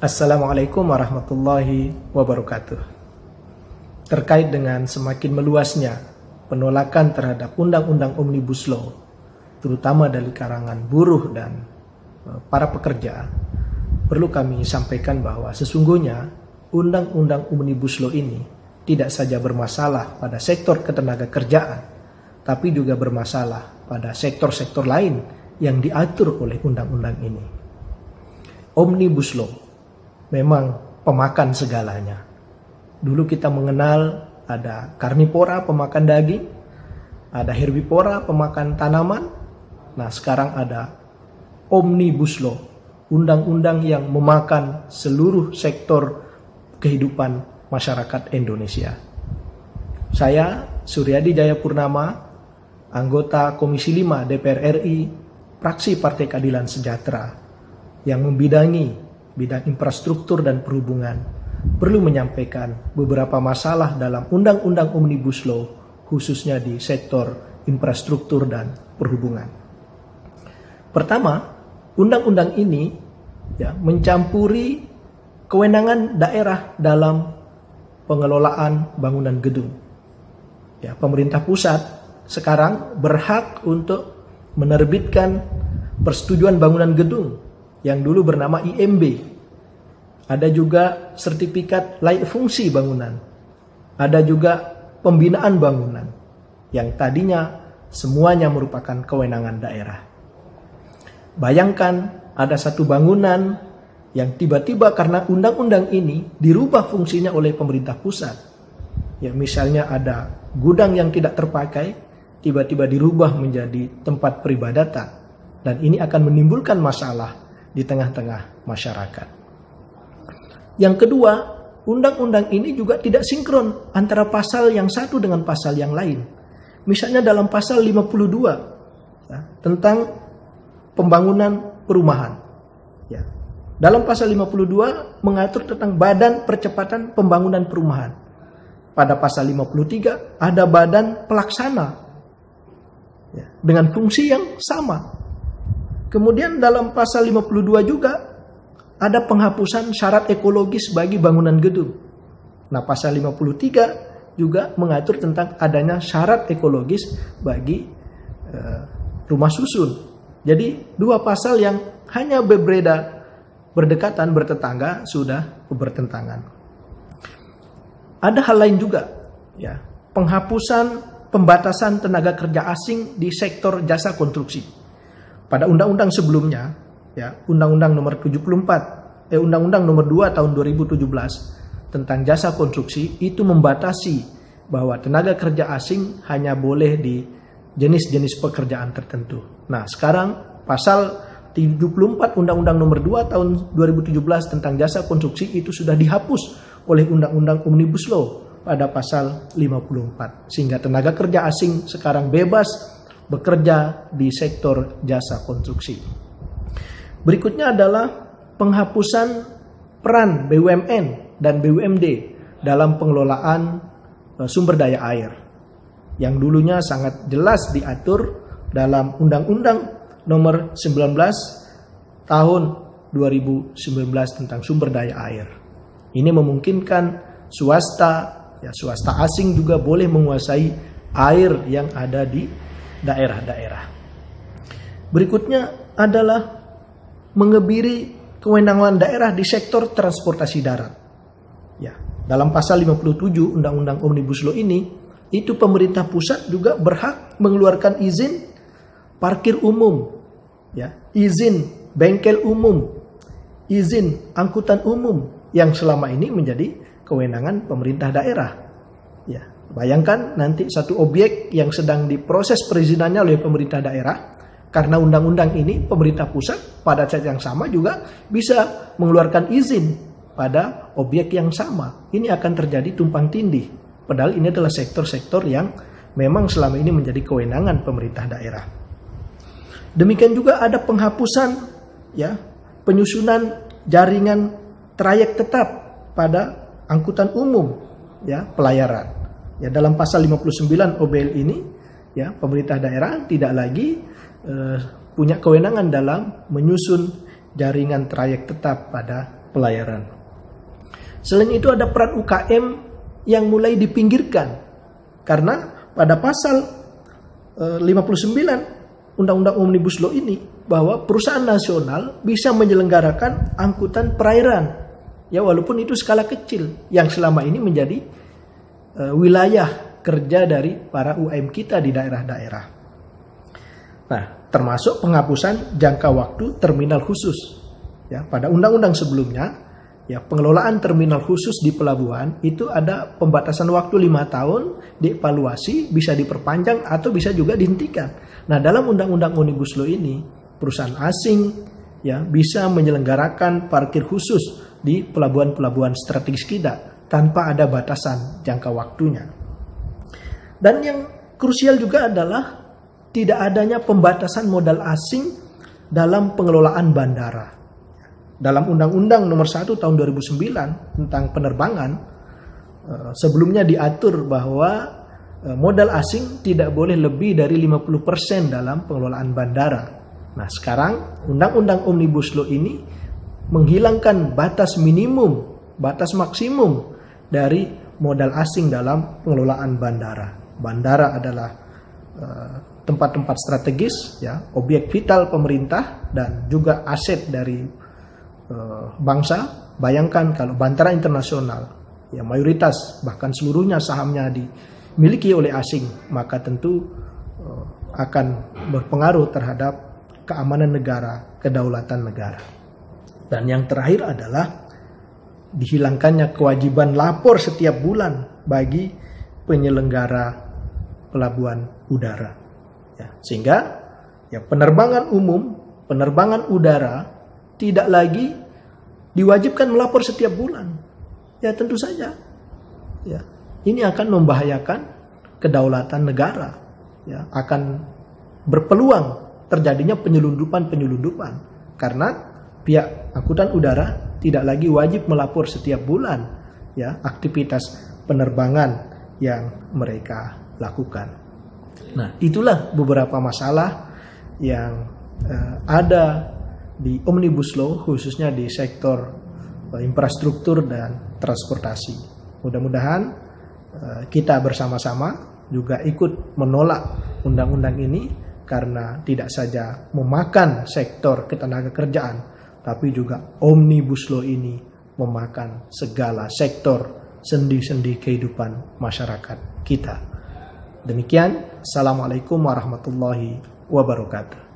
Assalamualaikum warahmatullahi wabarakatuh. Terkait dengan semakin meluasnya penolakan terhadap Undang-Undang Omnibus Law, terutama dari kalangan buruh dan para pekerja, perlu kami sampaikan bahwa sesungguhnya Undang-Undang Omnibus Law ini tidak saja bermasalah pada sektor ketenagakerjaan, tapi juga bermasalah pada sektor-sektor lain yang diatur oleh undang-undang ini. Omnibus Law memang pemakan segalanya. Dulu kita mengenal ada karnivora pemakan daging, ada herbivora pemakan tanaman. Nah, sekarang ada Omnibus Law, undang-undang yang memakan seluruh sektor kehidupan masyarakat Indonesia. Saya Suryadi Jayapurnama, anggota Komisi 5 DPR RI, fraksi Partai Keadilan Sejahtera, yang membidangi bidang infrastruktur dan perhubungan, perlu menyampaikan beberapa masalah dalam Undang-Undang Omnibus Law, khususnya di sektor infrastruktur dan perhubungan. Pertama, undang-undang ini mencampuri kewenangan daerah dalam pengelolaan bangunan gedung. Pemerintah pusat sekarang berhak untuk menerbitkan persetujuan bangunan gedung yang dulu bernama IMB. Ada juga sertifikat layak fungsi bangunan. Ada juga pembinaan bangunan yang tadinya semuanya merupakan kewenangan daerah. Bayangkan ada satu bangunan yang tiba-tiba karena undang-undang ini dirubah fungsinya oleh pemerintah pusat. Misalnya ada gudang yang tidak terpakai, tiba-tiba dirubah menjadi tempat peribadatan. Dan ini akan menimbulkan masalah di tengah-tengah masyarakat. Yang kedua, undang-undang ini juga tidak sinkron antara pasal yang satu dengan pasal yang lain. Misalnya dalam pasal 52 tentang pembangunan perumahan. Dalam pasal 52 mengatur tentang Badan Percepatan Pembangunan Perumahan. Pada pasal 53 ada badan pelaksana dengan fungsi yang sama. Kemudian dalam pasal 52 juga ada penghapusan syarat ekologis bagi bangunan gedung. Nah, pasal 53 juga mengatur tentang adanya syarat ekologis bagi rumah susun. Jadi dua pasal yang hanya berdekatan, bertetangga, sudah bertentangan. Ada hal lain juga, penghapusan pembatasan tenaga kerja asing di sektor jasa konstruksi. Pada undang-undang sebelumnya, Undang-Undang nomor 2 tahun 2017 tentang jasa konstruksi itu membatasi bahwa tenaga kerja asing hanya boleh di jenis-jenis pekerjaan tertentu. Nah, sekarang pasal 74 Undang-Undang nomor 2 tahun 2017 tentang jasa konstruksi itu sudah dihapus oleh Undang-Undang Omnibus Law pada pasal 54. Sehingga tenaga kerja asing sekarang bebas bekerja di sektor jasa konstruksi. Berikutnya adalah penghapusan peran BUMN dan BUMD dalam pengelolaan sumber daya air. Yang dulunya sangat jelas diatur dalam Undang-Undang nomor 19 tahun 2019 tentang sumber daya air. Ini memungkinkan swasta asing juga boleh menguasai air yang ada di daerah-daerah. Berikutnya adalah mengebiri kewenangan daerah di sektor transportasi darat. Dalam pasal 57 Undang-Undang Omnibus Law ini, itu pemerintah pusat juga berhak mengeluarkan izin parkir umum, izin bengkel umum, izin angkutan umum yang selama ini menjadi kewenangan pemerintah daerah. Bayangkan nanti satu objek yang sedang diproses perizinannya oleh pemerintah daerah, karena undang-undang ini pemerintah pusat pada saat yang sama juga bisa mengeluarkan izin pada objek yang sama. Ini akan terjadi tumpang tindih. Padahal ini adalah sektor-sektor yang memang selama ini menjadi kewenangan pemerintah daerah. Demikian juga ada penghapusan penyusunan jaringan trayek tetap pada angkutan umum pelayaran. Dalam pasal 59 OBL ini pemerintah daerah tidak lagi punya kewenangan dalam menyusun jaringan trayek tetap pada pelayaran. Selain itu ada peran UKM yang mulai dipinggirkan karena pada pasal 59 Undang-Undang Omnibus Law ini bahwa perusahaan nasional bisa menyelenggarakan angkutan perairan, ya walaupun itu skala kecil yang selama ini menjadi wilayah kerja dari para UMKM kita di daerah-daerah. Nah, termasuk penghapusan jangka waktu terminal khusus. Ya, pada undang-undang sebelumnya, ya pengelolaan terminal khusus di pelabuhan itu ada pembatasan waktu 5 tahun, dievaluasi, bisa diperpanjang atau bisa juga dihentikan. Nah, dalam undang-undang Omnibus Law ini, perusahaan asing ya bisa menyelenggarakan parkir khusus di pelabuhan-pelabuhan strategis kita tanpa ada batasan jangka waktunya. Dan yang krusial juga adalah tidak adanya pembatasan modal asing dalam pengelolaan bandara. Dalam Undang-Undang Nomor 1 Tahun 2009 tentang penerbangan, sebelumnya diatur bahwa modal asing tidak boleh lebih dari 50% dalam pengelolaan bandara. Nah, sekarang Undang-Undang Omnibus Law ini menghilangkan batas minimum, batas maksimum dari modal asing dalam pengelolaan bandara. Bandara adalah tempat-tempat strategis, ya, objek vital pemerintah dan juga aset dari bangsa. Bayangkan kalau bandara internasional, ya mayoritas bahkan seluruhnya sahamnya dimiliki oleh asing, maka tentu akan berpengaruh terhadap keamanan negara, kedaulatan negara. Dan yang terakhir adalah dihilangkannya kewajiban lapor setiap bulan bagi penyelenggara pelabuhan udara. Ya, sehingga ya penerbangan umum, penerbangan udara tidak lagi diwajibkan melapor setiap bulan. Ya tentu saja. Ya, ini akan membahayakan kedaulatan negara. Ya, akan berpeluang terjadinya penyelundupan karena pihak angkutan udara tidak lagi wajib melapor setiap bulan ya aktivitas penerbangan yang mereka lakukan. Nah, itulah beberapa masalah yang ada di Omnibus Law, khususnya di sektor infrastruktur dan transportasi. Mudah-mudahan kita bersama-sama juga ikut menolak undang-undang ini karena tidak saja memakan sektor ketenagakerjaan, tapi juga Omnibus Law ini memakan segala sektor sendi-sendi kehidupan masyarakat kita. Demikian, Assalamualaikum warahmatullahi wabarakatuh.